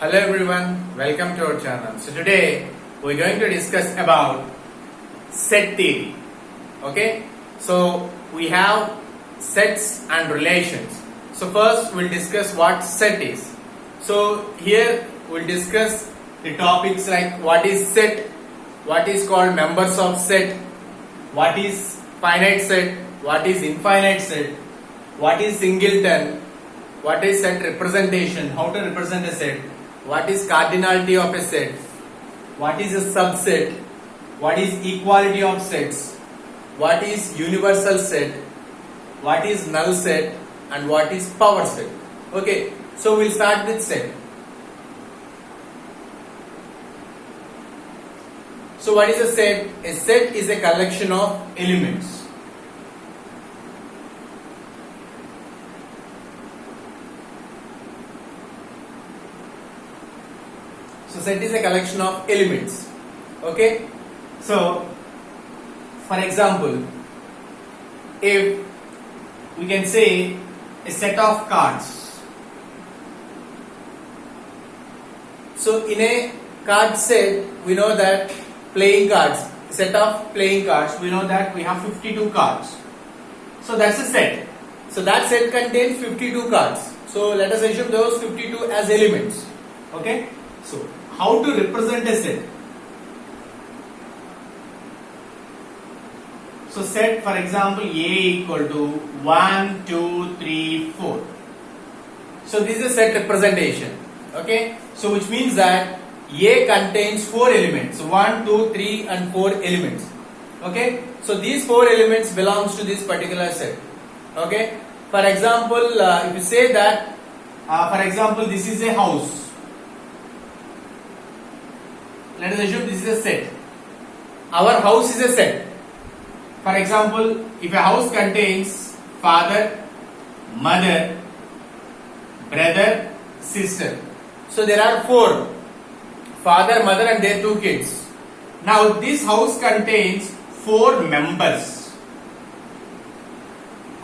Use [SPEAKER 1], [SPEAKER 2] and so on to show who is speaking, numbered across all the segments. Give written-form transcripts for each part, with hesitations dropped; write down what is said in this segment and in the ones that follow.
[SPEAKER 1] Hello everyone, welcome to our channel. So today we're going to discuss about set theory. Okay, so we have sets and relations. So first we'll discuss what set is. So here we'll discuss the topics like what is set, what is called members of set, what is finite set, what is infinite set, what is singleton, what is set representation, how to represent a set, what is cardinality of a set, what is a subset, what is equality of sets, what is universal set, what is null set, and what is power set. Okay, so we'll start with set. So what is a set? A set is a collection of elements. So set is a collection of elements. Okay. So for example, if we can say a set of cards. So in a card set, we know that playing cards, set of playing cards, we know that we have 52 cards. So that's a set. So that set contains 52 cards. So let us assume those 52 as elements. Okay. So how to represent a set? So set, for example, A equal to 1, 2, 3, 4. So this is a set representation. Okay. So which means that A contains 4 elements. So 1, 2, 3 and 4 elements. Okay. So these 4 elements belongs to this particular set. Okay. For example, if you say that, for example, this is a house. Let us assume this is a set. Our house is a set. For example, if a house contains father, mother, brother, sister. So there are 4. Father, mother and their 2 kids. Now this house contains 4 members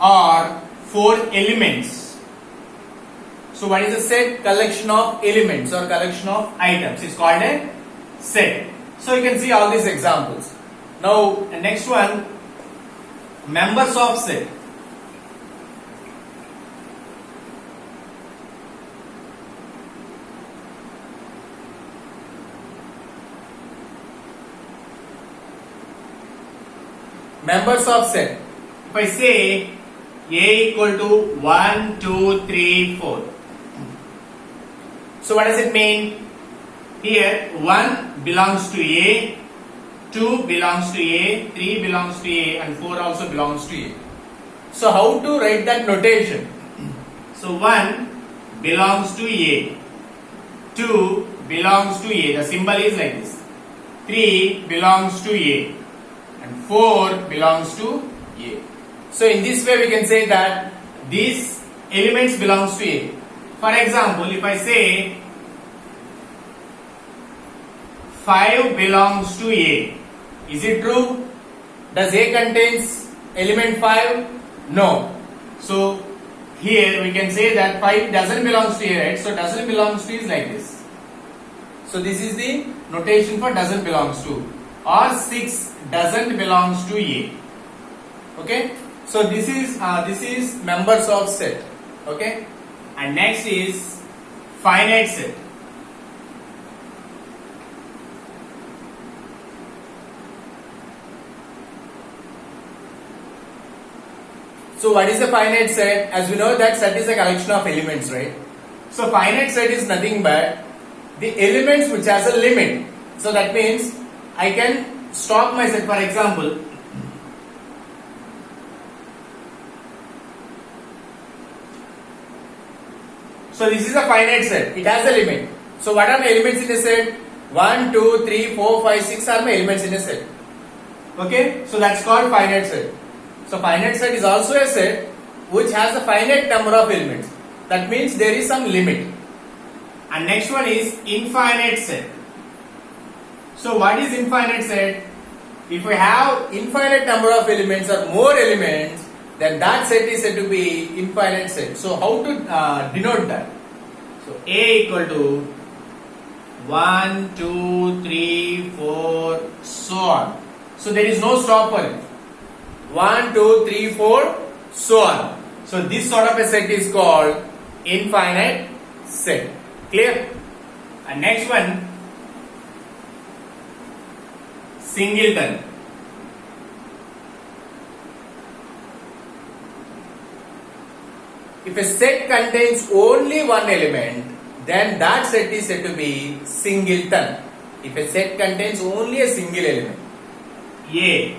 [SPEAKER 1] or 4 elements. So what is a set? Collection of elements or collection of items is called a set. So you can see all these examples. Now next one, members of set. Members of set. If I say A equal to 1, 2, 3, 4. So what does it mean? Here 1 belongs to A, 2 belongs to A, 3 belongs to A and 4 also belongs to A. So how to write that notation? So 1 belongs to A, 2 belongs to A, the symbol is like this, 3 belongs to A and 4 belongs to A. So in this way we can say that these elements belongs to A. For example, if I say 5 belongs to A. Is it true? Does A contains element 5? No. So here we can say that 5 doesn't belongs to A, right? So doesn't belongs to is like this. So this is the notation for doesn't belongs to. Or 6 doesn't belongs to A. Okay? So this is members of set. Okay? And next is finite set. So what is a finite set? As we know that set is a collection of elements, right? So finite set is nothing but the elements which has a limit. So that means I can stop my set. For example, so this is a finite set. It has a limit. So what are my elements in a set? 1, 2, 3, 4, 5, 6 are my elements in a set. Okay? So that's called finite set. So finite set is also a set which has a finite number of elements. That means there is some limit. And next one is infinite set. So what is infinite set? If we have infinite number of elements or more elements, then that set is said to be infinite set. So how to denote that? So A equal to 1, 2, 3, 4, so on. So there is no stop for it. 1, 2, 3, 4, so on. So this sort of a set is called infinite set. Clear? And next one, singleton. If a set contains only one element, then that set is said to be singleton. If a set contains only a single element. A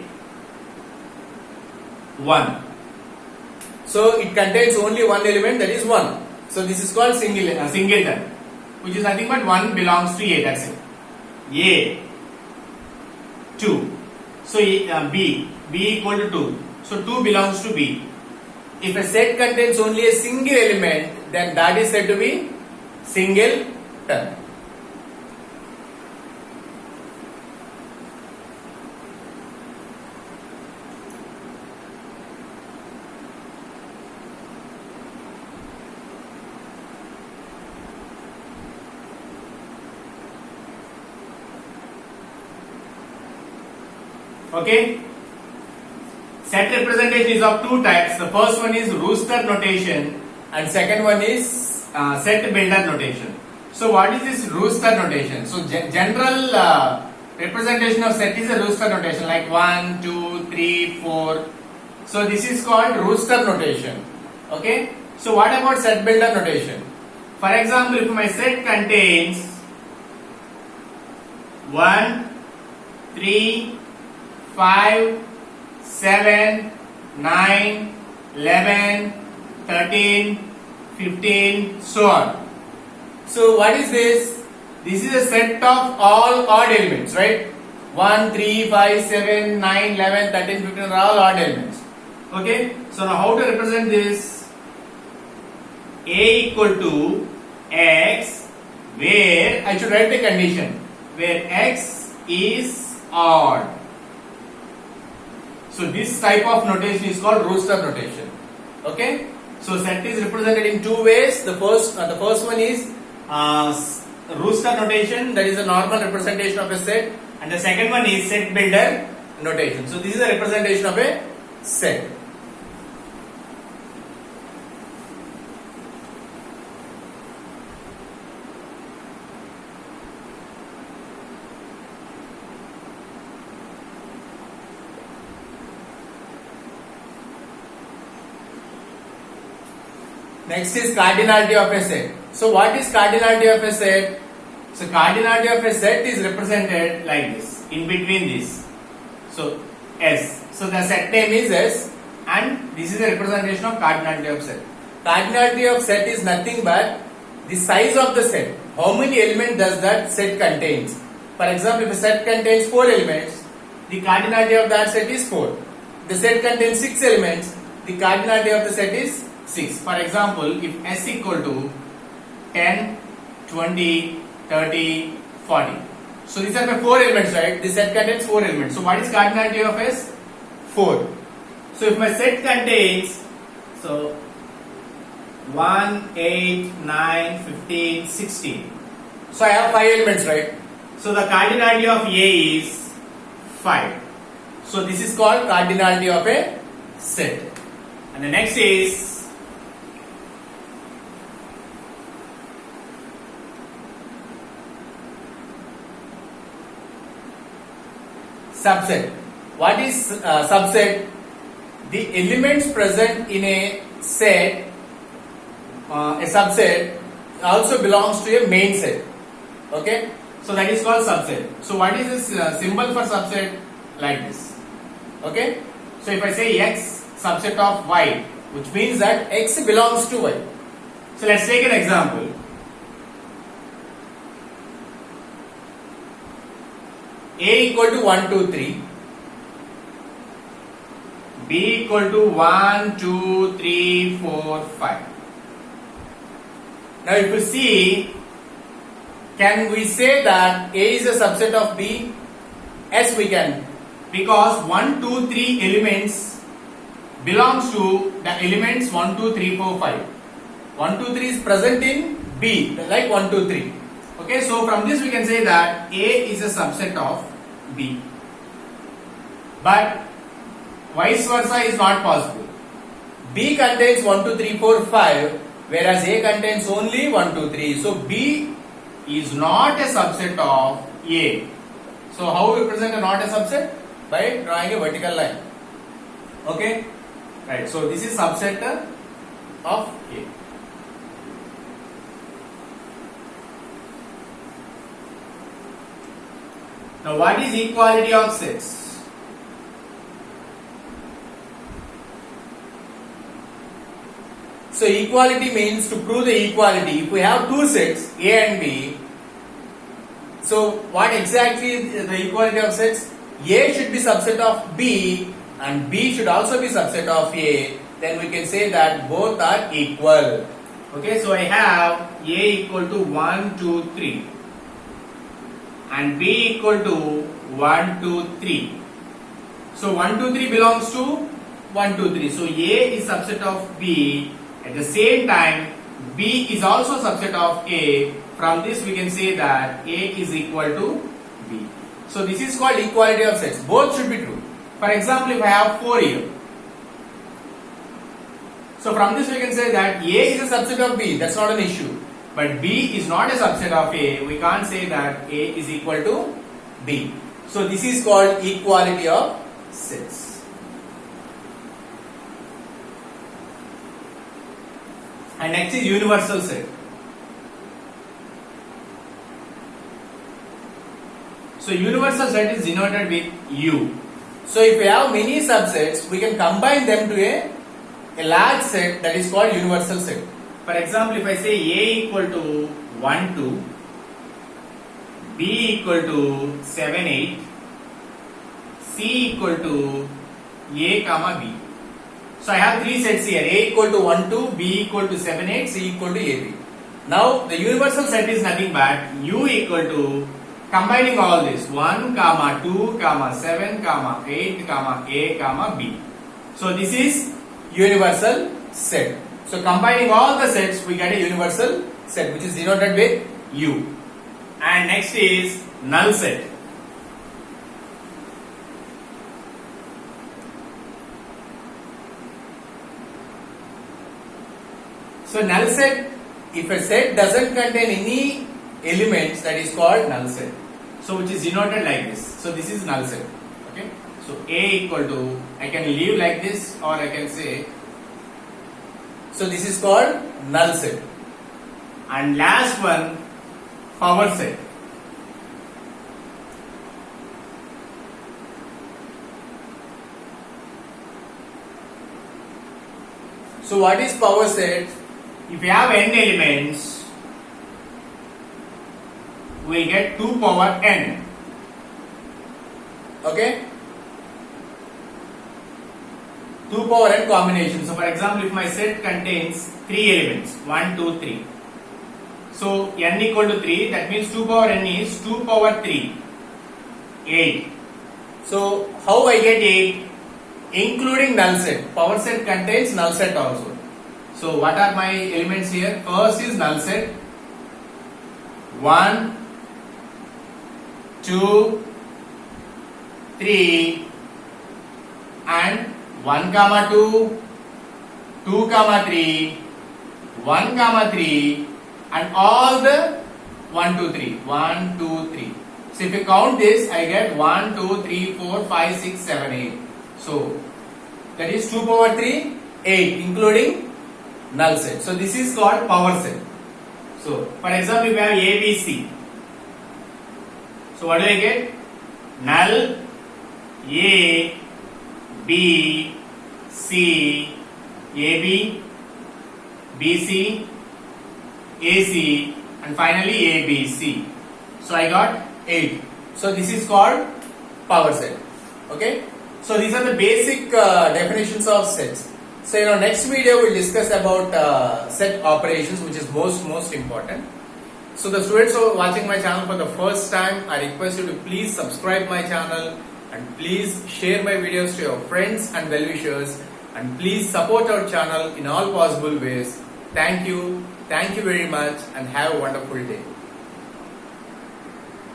[SPEAKER 1] 1. So it contains only one element, that is 1. So this is called singleton, which is nothing but 1 belongs to A, that's it. A 2. So B equal to 2. So 2 belongs to B. If a set contains only a single element, then that is said to be singleton. Okay. Set representation is of two types. The first one is Rooster notation and second one is set builder notation. So what is this Rooster notation? So general representation of set is a Rooster notation like 1, 2, 3, 4. So this is called Rooster notation. Okay. So what about set builder notation? For example, if my set contains 1, 3, 5, 7, 9, 11, 13, 15, so on. So what is this? This is a set of all odd elements, right? 1, 3, 5, 7, 9, 11, 13, 15 are all odd elements. Okay? So now how to represent this? A equal to X, where I should write the condition, where X is odd. So this type of notation is called Rooster notation. Okay? So set is represented in two ways. The first one is Rooster notation, that is a normal representation of a set, and the second one is set builder notation. So this is a representation of a set. Next is cardinality of a set. So what is cardinality of a set? So cardinality of a set is represented like this, in between this. So S. So the set name is S and this is the representation of cardinality of set. Cardinality of set is nothing but the size of the set. How many elements does that set contains? For example, if a set contains 4 elements, the cardinality of that set is 4. The set contains 6 elements, the cardinality of the set is 6. For example, if S equal to 10, 20, 30, 40. So these are the 4 elements, right? The set contains 4 elements. So what is cardinality of S? 4. So if my set contains, so 1, 8, 9, 15, 16. So I have 5 elements, right? So the cardinality of A is 5. So this is called cardinality of a set. And the next is subset. What is subset? The elements present in a set, a subset, also belongs to a main set. Okay? So that is called subset. So what is this symbol for subset? Like this. Okay? So if I say X subset of Y, which means that X belongs to Y. So let's take an example. A equal to 1, 2, 3. B equal to 1, 2, 3, 4, 5. Now if you see, can we say that A is a subset of B? Yes, we can. Because 1, 2, 3 elements belongs to the elements 1, 2, 3, 4, 5. 1, 2, 3 is present in B, like 1, 2, 3. Okay, so from this we can say that A is a subset of B. But vice versa is not possible. B contains 1, 2, 3, 4, 5, whereas A contains only 1, 2, 3. So B is not a subset of A. So how we present a not a subset? By drawing a vertical line. Okay? Right. So this is subset of A. Now what is equality of sets? So equality means to prove the equality. If we have two sets A and B, so what exactly is the equality of sets? A should be subset of B and B should also be subset of A. Then we can say that both are equal. Okay, so I have A equal to 1, 2, 3 and B equal to 1, 2, 3. So 1, 2, 3 belongs to 1, 2, 3. So A is subset of B. At the same time, B is also subset of A. From this we can say that A is equal to B. So this is called equality of sets. Both should be true. For example, if I have 4 here. So from this we can say that A is a subset of B. That's not an issue. But B is not a subset of A. We can't say that A is equal to B. So this is called equality of sets. And next is universal set. So universal set is denoted with U. So if we have many subsets, we can combine them to a large set that is called universal set. For example, if I say A equal to 1, 2, B equal to 7, 8, C equal to A comma B. So I have three sets here, A equal to 1, 2, B equal to 7, 8, C equal to AB. Now the universal set is nothing but U equal to combining all this 1, 2, 7, 8, A, B. So this is universal set. So combining all the sets we get a universal set which is denoted with U. And next is null set. So null set, if a set doesn't contain any elements, that is called null set. So which is denoted like this. So this is null set. Okay. So A equal to, I can leave like this or I can say, so this is called null set. And last one, power set. So what is power set? If you have n elements, we get 2 power n. Okay? 2 power n combination. So for example, if my set contains 3 elements, 1, 2, 3. So n equal to 3, that means 2 power n is 2 power 3, 8. So how I get 8? Including null set. Power set contains null set also. So what are my elements here? First is null set. 1, 2, 3 and 1, 2, 2, 3, 1, 3 and all the 1, 2, 3. 1, 2, 3. So if you count this, I get 1, 2, 3, 4, 5, 6, 7, 8. So that is 2 power 3, 8 including null set. So this is called power set. So for example, we have A, B, C. So what do I get? Null A, B, C, AB, BC, AC and finally ABC. So I got 8. So this is called power set. Okay. So these are the basic definitions of sets. So in our next video we'll discuss about set operations, which is most important. So the students who are watching my channel for the first time, I request you to please subscribe my channel and please share my videos to your friends and well-wishers and please support our channel in all possible ways. Thank you very much and have a wonderful day.